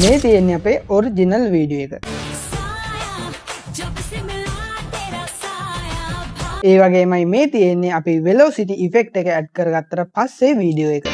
මේ තියෙන්නේ අපේ ඔරිජිනල් වීඩියෝ එක. ඒ වගේමයි මේ තියෙන්නේ අපි වෙලොසිටි ඉෆෙක්ට් එක ඇඩ් කරගත්තට පස්සේ වීඩියෝ එක.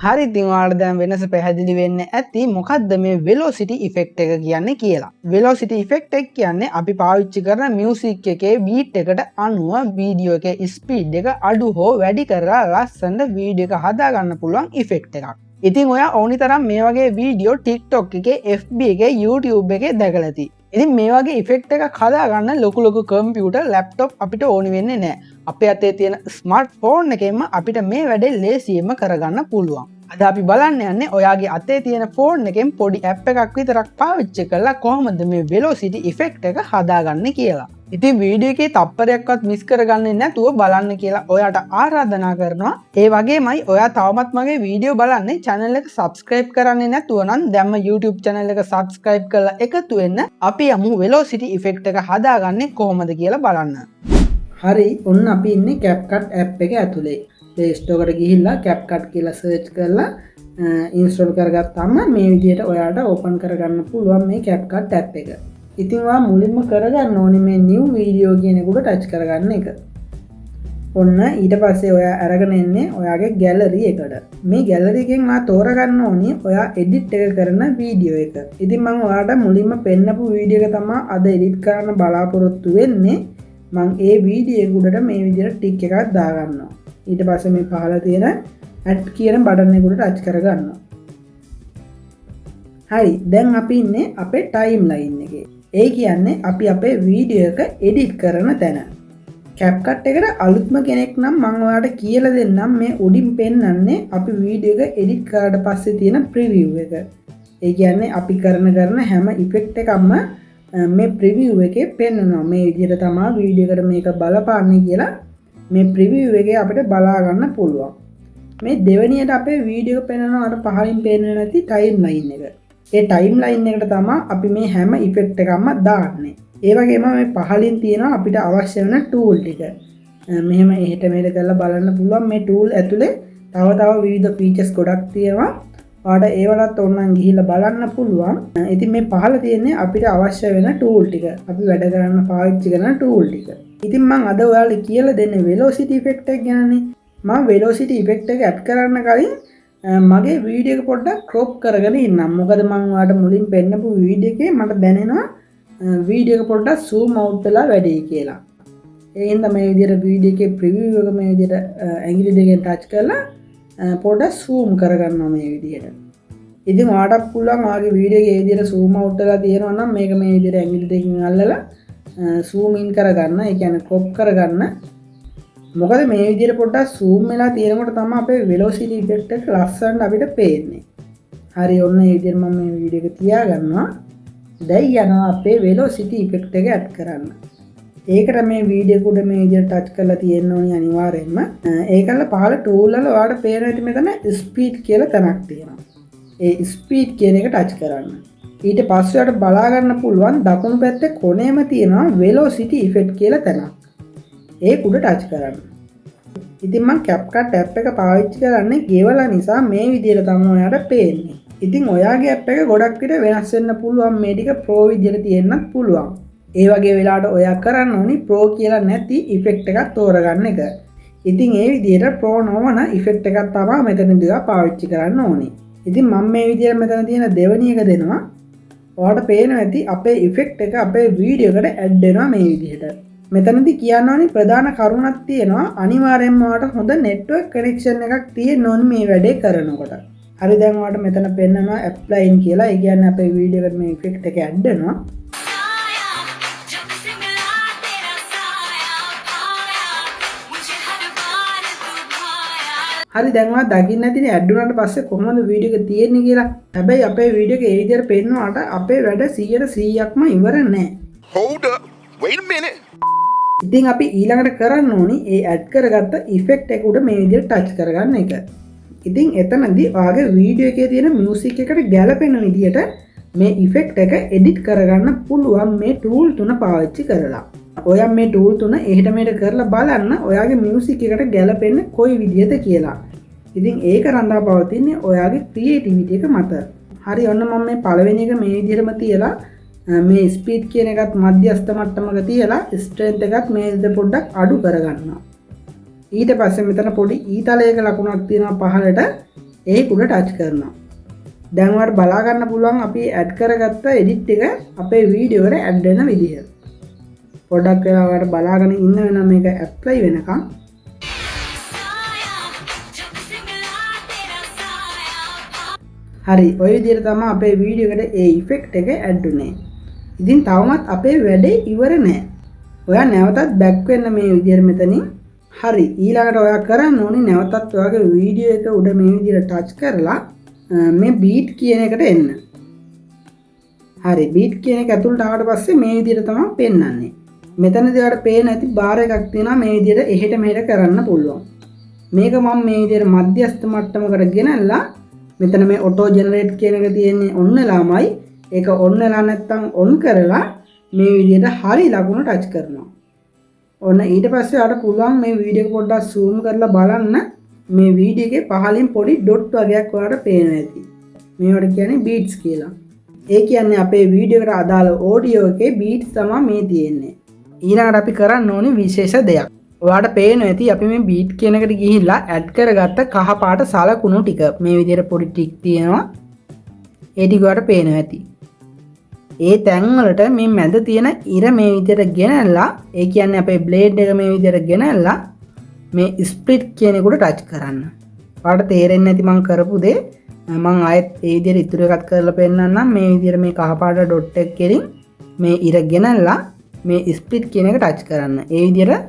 හරි ඉතින් ඔයාලට දැන් වෙනස පැහැදිලි වෙන්න ඇති මොකද්ද මේ වෙලොසිටි ඉෆෙක්ට් එක කියන්නේ කියලා. වෙලොසිටි ඉෆෙක්ට් එක කියන්නේ අපි පාවිච්චි කරන මියුසික් එකේ බීට් එකට අනුව වීඩියෝ එකේ ස්පීඩ් එක අඩු හෝ වැඩි කරලා ලස්සනට වීඩියෝ එක හදා ගන්න පුළුවන් ඉෆෙක්ට් එකක්. ඉතින් ඔයා ඕනි තරම් මේ වගේ වීඩියෝ TikTok එකේ, FB එකේ, YouTube එකේ දැකලා ඇති. ඉතින් මේ වගේ ඉෆෙක්ට් එකක් හදා ගන්න ලොකු කම්පියුටර්, ලැප්ටොප් අපිට ඕනි වෙන්නේ නැහැ. අපේ අතේ තියෙන ස්මාර්ට්ෆෝන් එකෙන්ම අපිට මේ වැඩේ ලේසියෙන්ම කරගන්න පුළුවන්. අද අපි බලන්න යන්නේ ඔයාගේ අතේ තියෙන ෆෝන් එකෙන් පොඩි ඇප් එකක් විතරක් පාවිච්චි කරලා කොහොමද මේ වෙලොසිටි ඉෆෙක්ට් එක හදාගන්නේ කියලා. ඉතින් වීඩියෝ එකේ තප්පරයක්වත් මිස් කරගන්නේ නැතුව බලන්න කියලා ඔයාට ආරාධනා කරනවා. ඒ වගේමයි ඔයා තවමත් මගේ වීඩියෝ බලන්නේ channel එක subscribe කරන්නේ නැතුව නම් දැම්ම YouTube channel එක subscribe කරලා එකතු වෙන්න. අපි යමු වෙලොසිටි ඉෆෙක්ට් එක හදාගන්නේ කොහොමද කියලා බලන්න. හරි, ඔන්න අපි ඉන්නේ CapCut app එක ඇතුලේ. Play Store එකට ගිහිල්ලා CapCut කියලා search කරලා install කරගත්තාම මේ විදිහට ඔයාලට open කරගන්න පුළුවන් මේ CapCut app එක. ඉතින් ඔයා මුලින්ම කරගන්න ඕනේ මේ new video කියන එකට touch කරගන්න එක. ඔන්න ඊට පස්සේ ඔයා අරගෙන එන්නේ ඔයාගේ gallery එකට. මේ gallery එකෙන් ඔයා තෝරගන්න ඕනේ ඔයා edit එක කරන video එක. ඉතින් මම ඔයාලට මුලින්ම පෙන්නපු video එක තමයි අද edit කරන්න බලාපොරොත්තු වෙන්නේ. මම ඒ video එක උඩට මේ විදිහට tick එකක් දාගන්නවා. ඊට පස්සේ මේ පහළ තියෙන add කියන බටන් එකට ටච් කරගන්නවා. හරි, දැන් අපි ඉන්නේ අපේ timeline එකේ. ඒ කියන්නේ අපි අපේ වීඩියෝ එක edit කරන තැන. CapCut එකට අලුත්ම කෙනෙක් නම් මම ඔයාලට කියලා දෙන්නම් මේ උඩින් පෙන්නන්නේ අපි වීඩියෝ එක edit කරාට පස්සේ තියෙන preview එක. ඒ කියන්නේ අපි කරන හැම effect එකක්ම මේ preview එකේ පෙන්නනවා. මේ විදිහට තමයි වීඩියෝ එකට මේක බලපාන්නේ කියලා මේ preview එකේ අපිට බලා ගන්න පුළුවන්. මේ දෙවෙනියට අපේ වීඩියෝ එක පෙන්වනවා අර පහලින් පේන්නේ නැති timeline එක. ඒ timeline එකට තමයි අපි මේ හැම effect එකක්ම දාන්නේ. ඒ වගේම මේ පහලින් තියෙනවා අපිට අවශ්‍ය වෙන tool ටික. මෙහෙම එහෙට මෙහෙට කරලා බලන්න පුළුවන්. මේ tool ඇතුලේ තව විවිධ features ගොඩක් තියෙනවා. ඔයාලට ඒවලත් ඕනනම් ගිහිල්ලා බලන්න පුළුවන්. ඉතින් මේ පහළ තියෙන්නේ අපිට අවශ්‍ය වෙන tool ටික. අපි වැඩ කරන්න පාවිච්චි කරන tool ටික. ඉතින් මම අද ඔයාලට කියලා දෙන්නේ velocity effect එක ගැනනේ. මම velocity effect එක ඇඩ් කරන්න කලින් මගේ වීඩියෝ එක පොඩ්ඩක් crop කරගෙන ඉන්නම්. මොකද මම ඔයාලට මුලින් පෙන්නපු වීඩියෝ එකේ මට දැනෙනවා වීඩියෝ එක පොඩ්ඩක් zoom out වෙලා වැඩි කියලා. ඒ හින්දා මේ විදිහට වීඩියෝ එකේ preview එක මේ විදිහට ඇඟිලි දෙකෙන් touch කරලා පොඩ්ඩක් zoom කරගන්නවා මේ විදිහට. ඉතින් ඔයාලට පුළුවන් ඔයාගේ වීඩියෝ එකේ මේ විදිහට zoom out වෙලා තියෙනවා නම් මේක මේ විදිහට ඇඟිලි දෙකෙන් අල්ලලා zoom in කරගන්න. ඒ කියන්නේ crop කරගන්න. මොකද මේ විදිහට පොඩ්ඩක් zoom වෙලා තියෙනකොට තමයි අපේ velocity effect එක ලස්සනට අපිට පේන්නේ. හරි, ඔන්න මේ විදිහට මම මේ වීඩියෝ එක තියාගන්නවා. දැන් යනවා අපේ velocity effect එක ඇඩ් කරන්න. ඒකට මේ වීඩියෝ එක උඩ මේ විදිහට ටච් කරලා තියෙන්න ඕනි අනිවාර්යෙන්ම. ඒකල පහළ tool වල ඔයාලට පේන ඇති මෙතන speed කියලා තැනක් තියෙනවා. ඒ speed කියන එක ටච් කරන්න. ඊට පස්සේ ඔයාලට බලා ගන්න පුළුවන් දකුණු පැත්තේ කොනේම තියෙනවා velocity effect කියලා තැනක්. ඒක උඩ ටච් කරන්න. ඉතින් මම CapCut app එක පාවිච්චි කරන්නේ ගෙවලා නිසා මේ විදිහට තමයි ඔයාලට පේන්නේ. ඉතින් ඔයාගේ app එක ගොඩක් විට වෙනස් වෙන්න පුළුවන්. මේ ටික pro විදිහට තියෙන්නත් පුළුවන්. ඒ වගේ වෙලාවට ඔයා කරන්න ඕනි pro කියලා නැති effect එකක් තෝරගන්න එක. ඉතින් ඒ විදිහට pro නොවන effect එකක් තමයි මෙතනදී පාවිච්චි කරන්න ඕනි. ඉතින් මම මේ විදිහට මෙතන තියෙන දෙවෙනි එක දෙනවා. ඔයාලට පේනවා ඇති අපේ effect එක අපේ වීඩියෝ එකට add වෙනවා මේ විදිහට. මෙතනදී කියන්න ඕනි ප්‍රධාන කරුණක් තියෙනවා. අනිවාර්යයෙන්ම ඔයාලට හොඳ network connection එකක් තියෙන්න ඕනි මේ වැඩේ කරනකොට. හරි, දැන් ඔයාලට මෙතන පෙන්නනවා apply කියලා. ඒ කියන්නේ අපේ වීඩියෝ එකට මේ effect එක add වෙනවා. හරි, දැන් ඔයා දකින්න ඇතිනේ ඇඩ් වුණාට පස්සේ කොහොමද වීඩියෝ එක තියෙන්නේ කියලා. හැබැයි අපේ වීඩියෝ එක ඒ විදිහට පෙන්නනවාට අපේ වැඩ 100%ක්ම ඉවර නැහැ. Hold up. Wait a minute. ඉතින් අපි ඊළඟට කරන්න ඕනි ඒ ඇඩ් කරගත්ත ඉෆෙක්ට් එක උඩ මේ විදිහට ටච් කරගන්න එක. ඉතින් එතනදී ඔයාගේ වීඩියෝ එකේ තියෙන මියුසික් එකට ගැලපෙන විදිහට මේ ඉෆෙක්ට් එක එඩිට් කරගන්න පුළුවන් මේ ටූල් තුන පාවිච්චි කරලා. ඔයා මේ ටූල් තුන එහෙට මෙහෙට කරලා බලන්න ඔයාගේ මියුසික් එකට ගැලපෙන්නේ කොයි විදිහද කියලා. ඉතින් ඒක රඳා පවතින්නේ ඔයාගේ ක්‍රියේටිවිටි එක මත. හරි ඔන්න මම මේ පළවෙනි එක මේ විදිහටම තියලා මේ ස්පීඩ් කියන එකත් මධ්‍යස්ථ මට්ටමක තියලා ස්ට්‍රෙන්ත් එකත් මේ විදිහට පොඩ්ඩක් අඩු කරගන්නවා. ඊට පස්සේ මෙතන පොඩි ඊතලයක ලකුණක් තියෙනවා පහළට ඒක උඩ ටච් කරනවා. දැන් ඔයාලට බලා ගන්න පුළුවන් අපි ඇඩ් කරගත්ත එඩිට් එක අපේ වීඩියෝ එකට ඇඩ් වෙන විදිහ. පොඩ්ඩක් වෙලා ඔයාලට බලාගෙන ඉන්න වෙනවා මේක ඇප්ලයි වෙනකම්. හරි ඔය විදිහට තමයි අපේ වීඩියෝ එකට ඒ ඉෆෙක්ට් එක ඇඩ් උනේ. ඉතින් තවමත් අපේ වැඩේ ඉවර නෑ. ඔයා නැවතත් බැක් වෙන්න මේ විදිහට මෙතනින්. හරි ඊළඟට ඔයා කරන්න ඕනේ නැවතත් ඔයාගේ වීඩියෝ එක උඩ මේ විදිහට ටච් කරලා මේ බීට් කියන එකට එන්න. හරි බීට් කියන එක ඇතුළට ආවට පස්සේ මේ විදිහට තමයි පෙන්වන්නේ. මෙතනදී ඔයාලට පේන ඇති බාර් එකක් තියෙනවා මේ විදිහට එහෙට මෙහෙට කරන්න පුළුවන්. මේක මම මේ විදිහට මධ්‍යස්ථ මට්ටමකට ගෙනල්ලා මෙතන මේ ඔටෝ ජෙනරේට් කියන එක තියෙන්නේ ඔන් වෙලාමයි. ඒක ඔන් වෙලා නැත්නම් ඔන් කරලා මේ විදිහට හරි ලකුණ ටච් කරනවා. ඔන්න ඊට පස්සේ ආට පුළුවන් මේ වීඩියෝ එක පොඩ්ඩක් zoom කරලා බලන්න මේ වීඩියෝ එකේ පහළින් පොඩි ඩොට් වගේක් ඔයාලට පේනවා ඇති. මේවට කියන්නේ beats කියලා. ඒ කියන්නේ අපේ වීඩියෝ එකට අදාළ ඔඩියෝ එකේ beats තමයි මේ තියෙන්නේ. ඊළඟට අපි කරන්න ඕනේ විශේෂ දෙයක්. ඔයාලට පේනවා ඇති අපි මේ beat කියන එකට ගිහිල්ලා ඇඩ් කරගත්ත කහ පාට සලකුණු ටික මේ විදිහට පොඩි ටික් තියෙනවා. ඒ ටික ඔයාලට පේනවා ඇති. ඒ තැන් වලට මේ මැද තියෙන ඉර මේ විදිහට ගෙනල්ලා ඒ කියන්නේ අපේ බ්ලේඩ් එක මේ විදිහට ගෙනල්ලා මේ ස්ප්ලිට් කියන එකට ටච් කරන්න. ඔයාලට තේරෙන්නේ නැති මම කරපු දේ මම ආයෙත් ඒ විදිහට ඉතුරු එකක් කරලා පෙන්නන්නම්. මේ විදිහට මේ කහ පාට ඩොට් එක කෙලින් මේ ඉර ගෙනල්ලා මේ ස්ප්ලිට් කියන එක ටච් කරන්න. ඒ විදිහට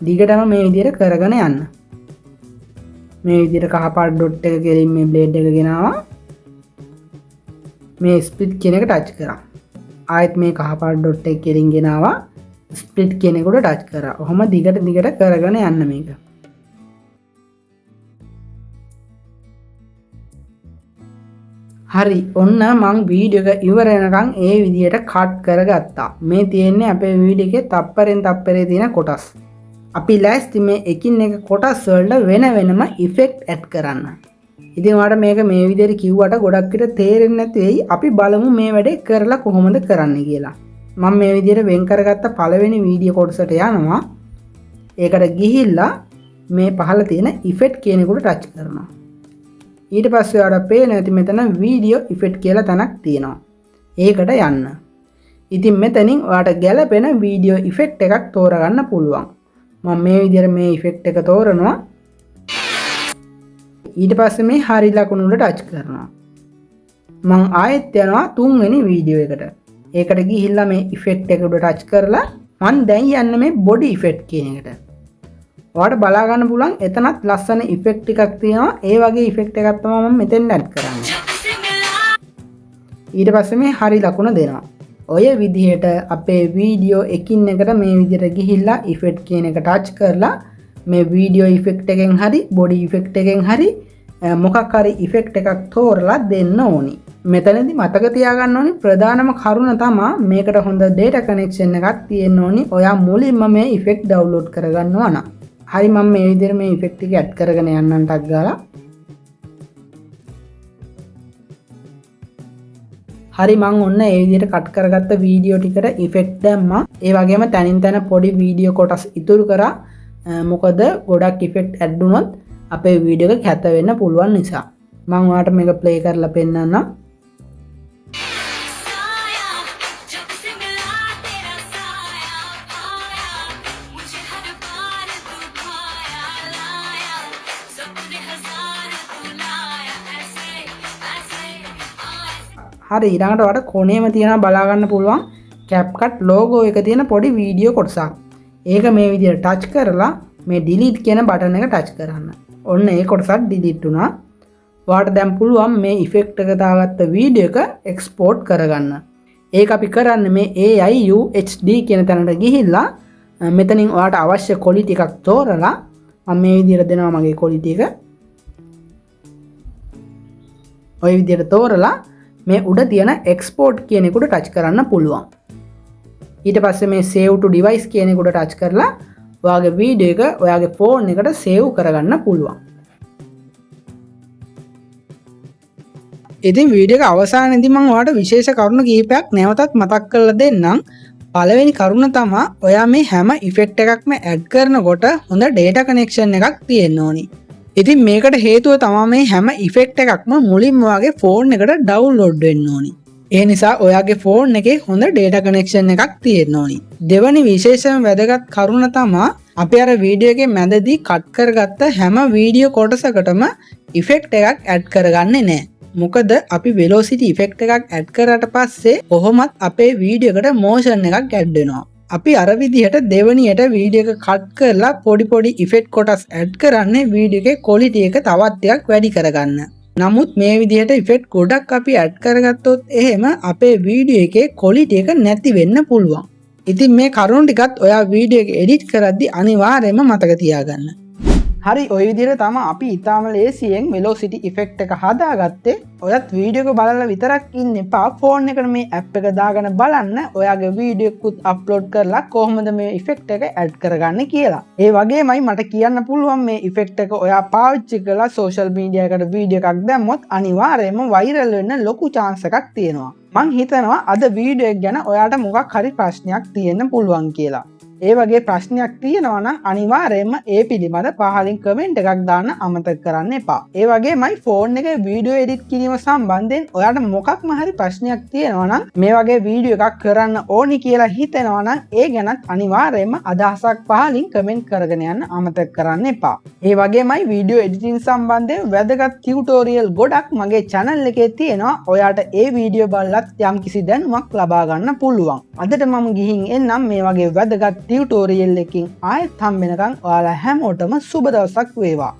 දිගටම මේ විදිහට කරගෙන යන්න. මේ විදිහට කහ පාට ඩොට් එක කෙලින් මේ බ්ලේඩ් එක ගෙනාවා. මේ ස්ප්ලිට් කියන එක ටච් කරා. ආයෙත් මේ කහපාට ඩොට් එක කෙලින් ගෙනාවා ස්ප්ලිට් කියන එකට ටච් කරා. ඔහොම දිගට කරගෙන යන්න මේක. හරි ඔන්න මං වීඩියෝ එක ඉවර වෙනකන් ඒ විදිහට කට් කරගත්තා. මේ තියෙන්නේ අපේ වීඩියෝ එකේ තප්පරෙන් තප්පරේ තියෙන කොටස්. අපි ලෑස්ති මේ එකින් එක කොටස් වලට වෙන වෙනම ඉෆෙක්ට් ඇඩ් කරන්න. ඉතින් ඔයාලට මේක මේ විදිහට කිව්වට ගොඩක් විට තේරෙන්නේ නැති වෙයි. අපි බලමු මේ වැඩේ කරලා කොහොමද කරන්නේ කියලා. මම මේ විදිහට වෙන් කරගත්ත පළවෙනි වීඩියෝ කොටසට යනවා. ඒකට ගිහිල්ලා මේ පහළ තියෙන ඉෆෙක්ට් කියන එකට ටච් කරනවා. ඊට පස්සේ ඔයාලට පේනවා ඇති මෙතන වීඩියෝ ඉෆෙක්ට් කියලා තැනක් තියෙනවා. ඒකට යන්න. ඉතින් මෙතනින් ඔයාලට ගැලපෙන වීඩියෝ ඉෆෙක්ට් එකක් තෝරගන්න පුළුවන්. මම මේ විදිහට මේ ඉෆෙක්ට් එක තෝරනවා. ඊට පස්සේ මේ හරි ලකුණු වල ටච් කරනවා. මම ආයෙත් යනවා තුන්වෙනි වීඩියෝ එකට. ඒකට ගිහිල්ලා මේ ඉෆෙක්ට් එක උඩ ටච් කරලා මම දැන් යන්නේ මේ බොඩි ඉෆෙක්ට් කියන එකට. ඔයාලට බලා ගන්න පුළුවන් එතනත් ලස්සන ඉෆෙක්ට් ටිකක් තියෙනවා. ඒ වගේ ඉෆෙක්ට් එකක් තමයි මම මෙතෙන් ඇඩ් කරන්නේ. ඊට පස්සේ මේ හරි ලකුණ දෙනවා. ඔය විදිහට අපේ වීඩියෝ එකින් එකට මේ විදිහට ගිහිල්ලා ඉෆෙක්ට් කියන එක ටච් කරලා මේ වීඩියෝ ඉෆෙක්ට් එකෙන් හරි බොඩි ඉෆෙක්ට් එකෙන් හරි මොකක් හරි ඉෆෙක්ට් එකක් තෝරලා දෙන්න ඕනි. මෙතනදී මතක තියාගන්න ඕනි ප්‍රධානම කරුණ තමයි මේකට හොඳ data connection එකක් තියෙන්න ඕනි. ඔයා මුලින්ම මේ ඉෆෙක්ට් ඩවුන්ලෝඩ් කරගන්නවා නම්. හරි මම මේ විදිහට මේ ඉෆෙක්ට් එක ඇඩ් කරගෙන යන්නම් ටක් ගාලා. හරි මම ඔන්න ඒ විදිහට කට් කරගත්ත වීඩියෝ ටිකට ඉෆෙක්ට් දැම්මා. ඒ වගේම තනින් තන පොඩි වීඩියෝ කොටස් ඉතුරු කරා. මොකද ගොඩක් ඉෆෙක්ට් ඇඩ් වුණොත් අපේ වීඩියෝ එක කැත වෙන්න පුළුවන් නිසා. මම ඔයාලට මේක ප්ලේ කරලා පෙන්නන්නම්. හරි ඊළඟට ඔයාලට කොනේම තියෙනවා බලා ගන්න පුළුවන් CapCut logo එක තියෙන පොඩි වීඩියෝ කොටසක්. ඒක මේ විදිහට ටච් කරලා මේ delete කියන බටන් එක ටච් කරන්න. ඔන්න ඒ කොටසත් delete වුණා. ඔයාලට දැන් පුළුවන් මේ ඉෆෙක්ට් එක දාගත්ත වීඩියෝ එක එක්ස්පෝර්ට් කරගන්න. ඒක අපි කරන්නේ මේ AIUHD කියන තැනට ගිහිල්ලා මෙතනින් ඔයාලට අවශ්‍ය quality එකක් තෝරලා මම මේ විදිහට දෙනවා මගේ quality එක. ඔය විදිහට තෝරලා මේ උඩ තියෙන එක්ස්පෝර්ට් කියන එකට ටච් කරන්න පුළුවන්. ඊට පස්සේ මේ save to device කියන එකට ටච් කරලා ඔයාගේ වීඩියෝ එක ඔයාගේ ෆෝන් එකට සේව් කරගන්න පුළුවන්. ඉතින් වීඩියෝ එක අවසානයේදී මම ඔයාලට විශේෂ කරුණු කිහිපයක් නැවතත් මතක් කරලා දෙන්නම්. පළවෙනි කරුණ තමයි ඔයා මේ හැම ඉෆෙක්ට් එකක්ම ඇඩ් කරනකොට හොඳ data connection එකක් තියෙන්න ඕනි. ඉතින් මේකට හේතුව තමයි මේ හැම ඉෆෙක්ට් එකක්ම මුලින්ම ඔයාගේ ෆෝන් එකට ඩවුන්ලෝඩ් වෙන්න ඕනි. ඒ නිසා ඔයාගේ ෆෝන් එකේ හොඳ data connection එකක් තියෙන්න ඕනි. දෙවැනි විශේෂම වැදගත් කරුණ තමයි අපි අර වීඩියෝ එකේ මැදදී කට් කරගත්ත හැම වීඩියෝ කොටසකටම ඉෆෙක්ට් එකක් ඇඩ් කරගන්නේ නැහැ. මොකද අපි velocity effect එකක් ඇඩ් කරාට පස්සේ කොහොමත් අපේ වීඩියෝ එකට motion එකක් ඇඩ් වෙනවා. අපි අර විදිහට දෙවනියට වීඩියෝ එක කට් කරලා පොඩි effect කොටස් ඇඩ් කරන්නේ වීඩියෝ එකේ quality එක තවත් ටිකක් වැඩි කරගන්න. නමුත් මේ විදිහට effect ගොඩක් අපි ඇඩ් කරගත්තොත් එහෙම අපේ වීඩියෝ එකේ quality එක නැති වෙන්න පුළුවන්. ඉතින් මේ කරුණු ටිකත් ඔයා වීඩියෝ එක edit කරද්දී අනිවාර්යයෙන්ම මතක තියාගන්න. හරි ඔය විදිහට තමයි අපි ඊටාම ලේසියෙන් velocity effect එක හදාගත්තේ. ඔයත් වීඩියෝ එක බලලා විතරක් ඉන්න එපා. ෆෝන් එකට මේ app එක දාගෙන බලන්න ඔයාගේ වීඩියෝ එකකුත් අප්ලෝඩ් කරලා කොහොමද මේ effect එක ඇඩ් කරගන්නේ කියලා. ඒ වගේමයි මට කියන්න පුළුවන් මේ effect එක ඔයා පාවිච්චි කරලා social media එකට වීඩියෝ එකක් දැම්මොත් අනිවාර්යයෙන්ම viral වෙන්න ලොකු chance එකක් තියෙනවා. මං හිතනවා අද වීඩියෝ එක ගැන ඔයාට මොකක් හරි ප්‍රශ්නයක් තියෙන්න පුළුවන් කියලා. ඒ වගේ ප්‍රශ්නයක් තියෙනවා නම් අනිවාර්යයෙන්ම ඒ පිළිබඳ පහලින් කමෙන්ට් එකක් දාන්න අමතක කරන්න එපා. ඒ වගේමයි ෆෝන් එකේ වීඩියෝ එඩිට් කිරීම සම්බන්ධයෙන් ඔයාට මොකක්ම හරි ප්‍රශ්නයක් තියෙනවා නම් මේ වගේ වීඩියෝ එකක් කරන්න ඕනි කියලා හිතෙනවා නම් ඒ ගැනත් අනිවාර්යයෙන්ම අදහසක් පහලින් කමෙන්ට් කරගෙන යන්න අමතක කරන්න එපා. ඒ වගේමයි වීඩියෝ එඩිටින් සම්බන්ධයෙන් වැදගත් ටියුටෝරියල් ගොඩක් මගේ channel එකේ තියෙනවා. ඔයාට ඒ වීඩියෝ බලලත් යම්කිසි දැනුමක් ලබා ගන්න පුළුවන්. අදට මම ගිහින් එන්නම් මේ වගේ වැදගත් ටියුටෝරියල් එකකින් ආයෙත් හම්බ වෙනකන් ඔයාලා හැමෝටම සුබ දවසක් වේවා.